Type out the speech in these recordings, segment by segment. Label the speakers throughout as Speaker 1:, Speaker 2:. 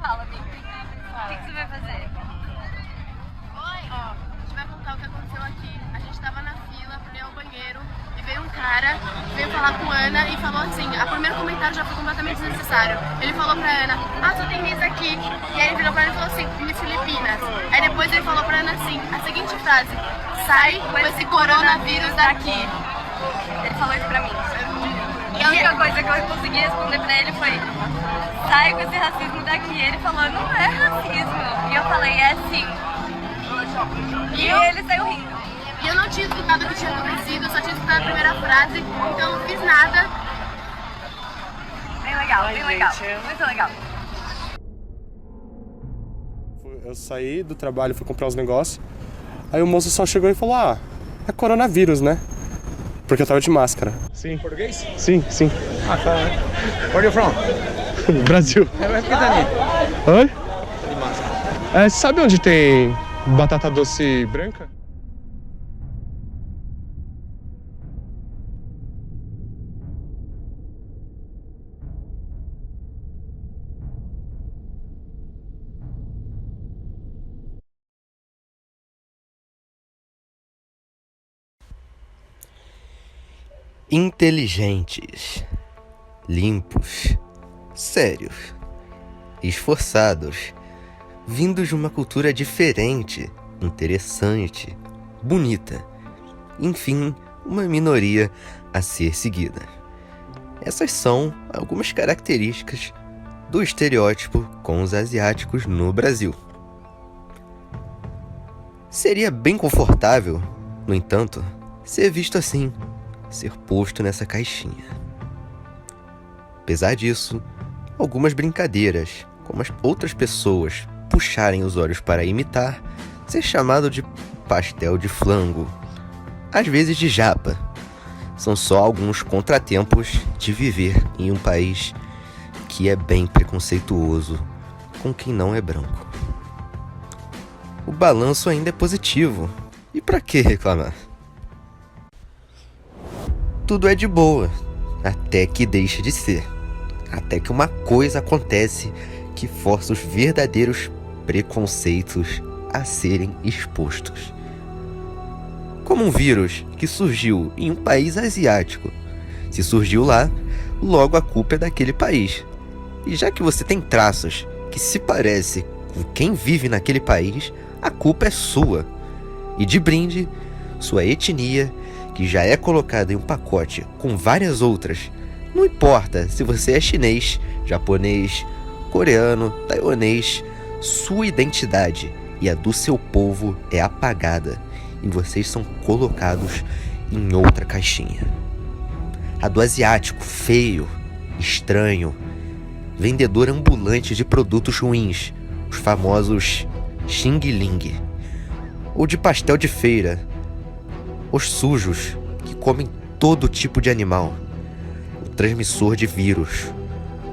Speaker 1: Fala, amigo. O que você vai fazer?
Speaker 2: Oi, ó, a gente vai contar o que aconteceu aqui. A gente tava na fila pra ir ao banheiro e veio um cara, veio falar com a Ana e falou assim, o primeiro comentário já foi completamente desnecessário. Ele falou pra Ana, só tem Miss aqui. E aí ele virou pra ela e falou assim, Miss Filipinas. Aí depois ele falou pra Ana assim, a seguinte frase, sai com esse coronavírus daqui.
Speaker 1: Ele falou isso pra mim. E a única coisa que eu consegui responder pra ele foi, sai com esse racismo daqui. Ele falou, não é racismo. E eu falei, é sim. E ele saiu rindo.
Speaker 2: E eu não tinha escutado o que tinha acontecido, eu só tinha escutado a primeira frase, então eu não fiz nada.
Speaker 1: Bem legal, bem legal. Muito legal.
Speaker 3: Eu saí do trabalho, fui comprar os negócios. Aí o moço só chegou e falou, é coronavírus, né? Porque eu tava de máscara.
Speaker 4: Sim.
Speaker 3: Português? Sim.
Speaker 4: Ah, tá. Where are you from?
Speaker 3: Brasil.
Speaker 4: Por que tá ali?
Speaker 3: Oi?
Speaker 4: De máscara.
Speaker 3: Sabe onde tem batata doce branca?
Speaker 5: Inteligentes, limpos, sérios, esforçados, vindos de uma cultura diferente, interessante, bonita, enfim, uma minoria a ser seguida. Essas são algumas características do estereótipo com os asiáticos no Brasil. Seria bem confortável, no entanto, ser visto assim, ser posto nessa caixinha. Apesar disso, algumas brincadeiras, como as outras pessoas puxarem os olhos para imitar, ser chamado de pastel de flango, às vezes de japa, são só alguns contratempos de viver em um país que é bem preconceituoso com quem não é branco. O balanço ainda é positivo, e para que reclamar? Tudo é de boa, até que deixa de ser. Até que uma coisa acontece que força os verdadeiros preconceitos a serem expostos. Como um vírus que surgiu em um país asiático. Se surgiu lá, logo a culpa é daquele país. E já que você tem traços que se parecem com quem vive naquele país, a culpa é sua. E de brinde, sua etnia, que já é colocada em um pacote com várias outras. Não importa se você é chinês, japonês, coreano, taiwanês, sua identidade e a do seu povo é apagada e vocês são colocados em outra caixinha. A do asiático, feio, estranho, vendedor ambulante de produtos ruins, os famosos Xing Ling, ou de pastel de feira, os sujos, que comem todo tipo de animal. O transmissor de vírus.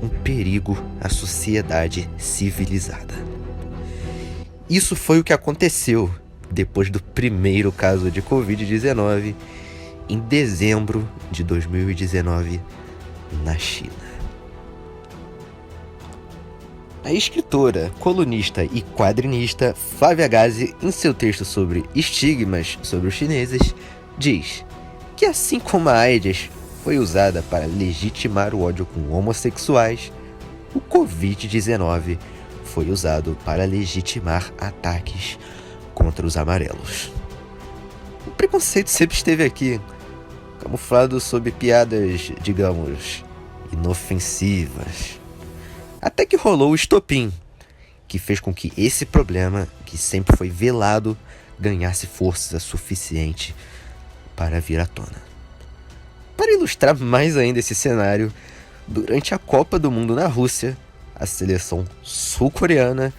Speaker 5: Um perigo à sociedade civilizada. Isso foi o que aconteceu depois do primeiro caso de Covid-19 em dezembro de 2019 na China. A escritora, colunista e quadrinista Flávia Gazi, em seu texto sobre estigmas sobre os chineses, diz que assim como a AIDS foi usada para legitimar o ódio com homossexuais, o Covid-19 foi usado para legitimar ataques contra os amarelos. O preconceito sempre esteve aqui, camuflado sob piadas, digamos, inofensivas. Até que rolou o estopim, que fez com que esse problema, que sempre foi velado, ganhasse força suficiente para vir à tona. Para ilustrar mais ainda esse cenário, durante a Copa do Mundo na Rússia, a seleção sul-coreana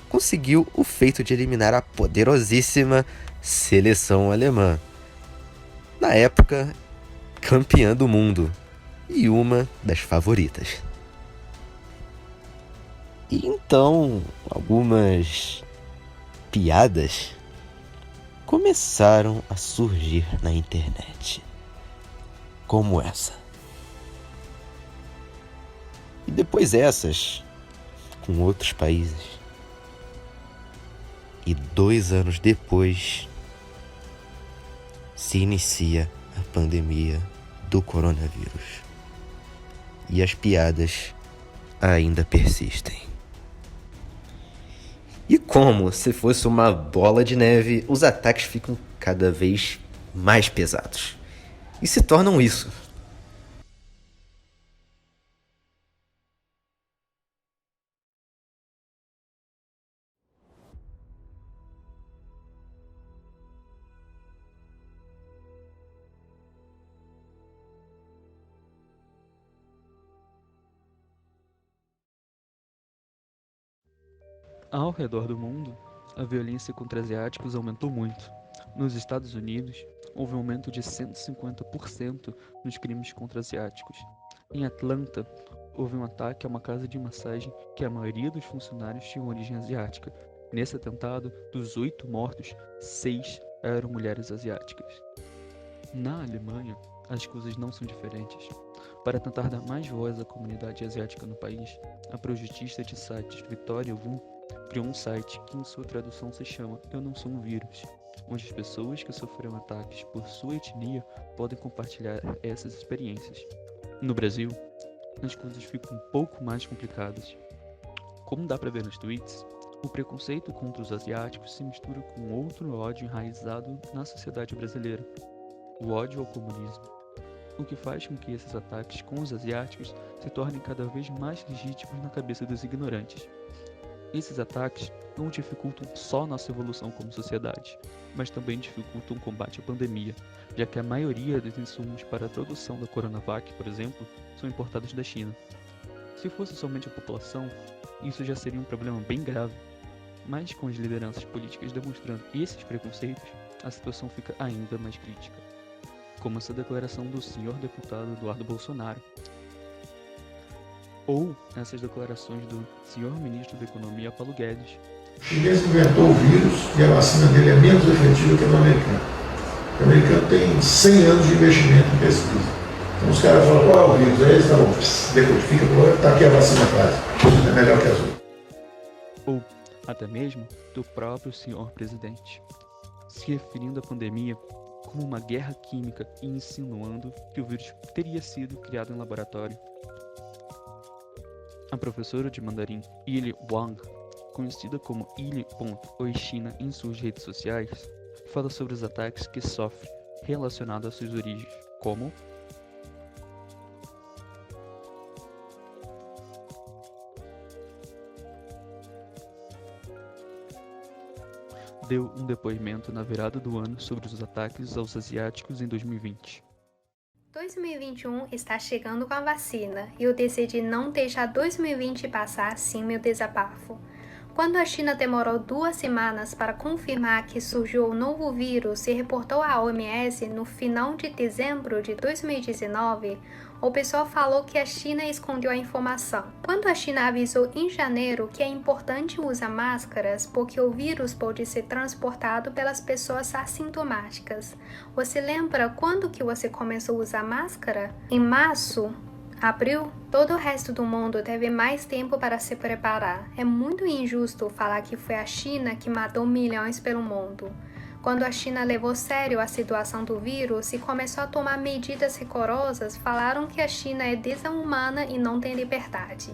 Speaker 5: conseguiu o feito de eliminar a poderosíssima seleção alemã. Na época, campeã do mundo e uma das favoritas. E então, algumas piadas começaram a surgir na internet. Como essa. E depois essas com outros países. E 2 anos depois, se inicia a pandemia do coronavírus. E as piadas ainda persistem. E como se fosse uma bola de neve, os ataques ficam cada vez mais pesados. E se tornam isso.
Speaker 6: Ao redor do mundo, a violência contra asiáticos aumentou muito. Nos Estados Unidos, houve um aumento de 150% nos crimes contra asiáticos. Em Atlanta, houve um ataque a uma casa de massagem que a maioria dos funcionários tinha origem asiática. Nesse atentado, dos 8 mortos, 6 eram mulheres asiáticas. Na Alemanha, as coisas não são diferentes. Para tentar dar mais voz à comunidade asiática no país, a projetista de sites Victoria Wu criou um site que em sua tradução se chama Eu Não Sou um Vírus, onde as pessoas que sofreram ataques por sua etnia podem compartilhar essas experiências. No Brasil, as coisas ficam um pouco mais complicadas. Como dá para ver nos tweets, o preconceito contra os asiáticos se mistura com outro ódio enraizado na sociedade brasileira, o ódio ao comunismo, o que faz com que esses ataques com os asiáticos se tornem cada vez mais legítimos na cabeça dos ignorantes. Esses ataques não dificultam só nossa evolução como sociedade, mas também dificultam o combate à pandemia, já que a maioria dos insumos para a produção da Coronavac, por exemplo, são importados da China. Se fosse somente a população, isso já seria um problema bem grave, mas com as lideranças políticas demonstrando esses preconceitos, a situação fica ainda mais crítica. Como essa declaração do senhor deputado Eduardo Bolsonaro, ou essas declarações do senhor ministro da Economia Paulo Guedes.
Speaker 7: O chinês inventou o vírus e a vacina dele é menos efetiva que a do americano. O americano tem 100 anos de investimento em pesquisa. Então os caras falam, qual é o vírus? Aí eles falam, decodifica, está aqui a vacina quase, é melhor que as outras.
Speaker 6: Ou até mesmo do próprio senhor presidente, se referindo à pandemia como uma guerra química e insinuando que o vírus teria sido criado em laboratório. A professora de mandarim Ili Wang, conhecida como Ili.Oishina em suas redes sociais, fala sobre os ataques que sofre relacionados às suas origens, como deu um depoimento na virada do ano sobre os ataques aos asiáticos em 2020.
Speaker 8: 2021 está chegando com a vacina e eu decidi não deixar 2020 passar sem meu desabafo. Quando a China demorou 2 semanas para confirmar que surgiu o novo vírus e reportou à OMS no final de dezembro de 2019, o pessoal falou que a China escondeu a informação. Quando a China avisou em janeiro que é importante usar máscaras porque o vírus pode ser transportado pelas pessoas assintomáticas, você lembra quando que você começou a usar máscara? Em março? Abril? Todo o resto do mundo teve mais tempo para se preparar. É muito injusto falar que foi a China que matou milhões pelo mundo. Quando a China levou sério a situação do vírus e começou a tomar medidas rigorosas, falaram que a China é desumana e não tem liberdade.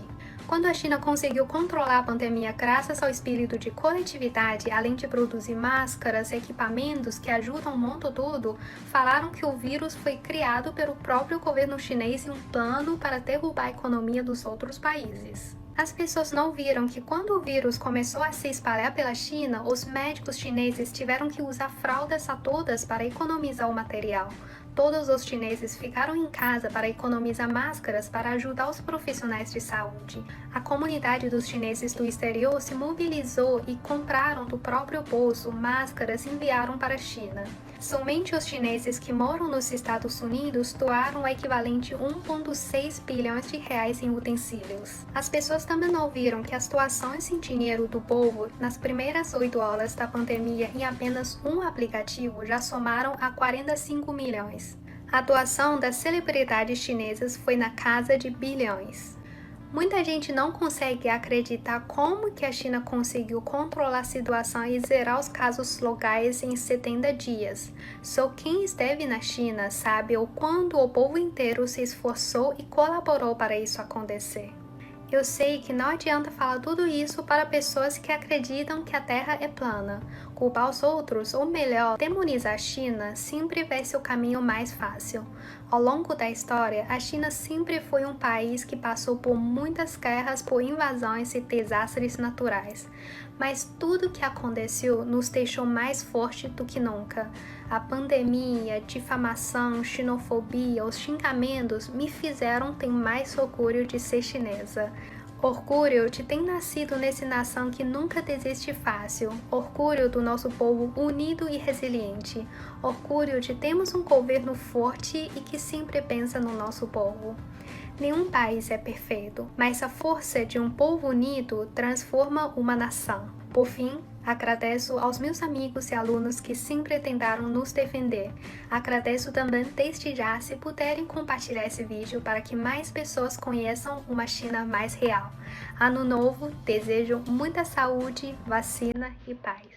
Speaker 8: Quando a China conseguiu controlar a pandemia graças ao espírito de coletividade, além de produzir máscaras e equipamentos que ajudam o mundo todo, falaram que o vírus foi criado pelo próprio governo chinês em um plano para derrubar a economia dos outros países. As pessoas não viram que quando o vírus começou a se espalhar pela China, os médicos chineses tiveram que usar fraldas a todas para economizar o material. Todos os chineses ficaram em casa para economizar máscaras para ajudar os profissionais de saúde. A comunidade dos chineses do exterior se mobilizou e compraram do próprio bolso máscaras e enviaram para a China. Somente os chineses que moram nos Estados Unidos doaram o equivalente a 1,6 bilhões de reais em utensílios. As pessoas também não viram que as doações em dinheiro do povo nas primeiras 8 horas da pandemia em apenas um aplicativo já somaram a 45 milhões. A doação das celebridades chinesas foi na casa de bilhões. Muita gente não consegue acreditar como que a China conseguiu controlar a situação e zerar os casos locais em 70 dias. Só quem esteve na China sabe o quanto o povo inteiro se esforçou e colaborou para isso acontecer. Eu sei que não adianta falar tudo isso para pessoas que acreditam que a Terra é plana. Culpar os outros, ou melhor, demonizar a China, sempre vai ser o caminho mais fácil. Ao longo da história, a China sempre foi um país que passou por muitas guerras, por invasões e desastres naturais. Mas tudo que aconteceu nos deixou mais forte do que nunca. A pandemia, difamação, xenofobia, os xingamentos me fizeram ter mais orgulho de ser chinesa. Orgulho de ter nascido nessa nação que nunca desiste fácil. Orgulho do nosso povo unido e resiliente. Orgulho de termos um governo forte e que sempre pensa no nosso povo. Nenhum país é perfeito, mas a força de um povo unido transforma uma nação. Por fim, agradeço aos meus amigos e alunos que sempre tentaram nos defender. Agradeço também desde já se puderem compartilhar esse vídeo para que mais pessoas conheçam uma China mais real. Ano novo, desejo muita saúde, vacina e paz.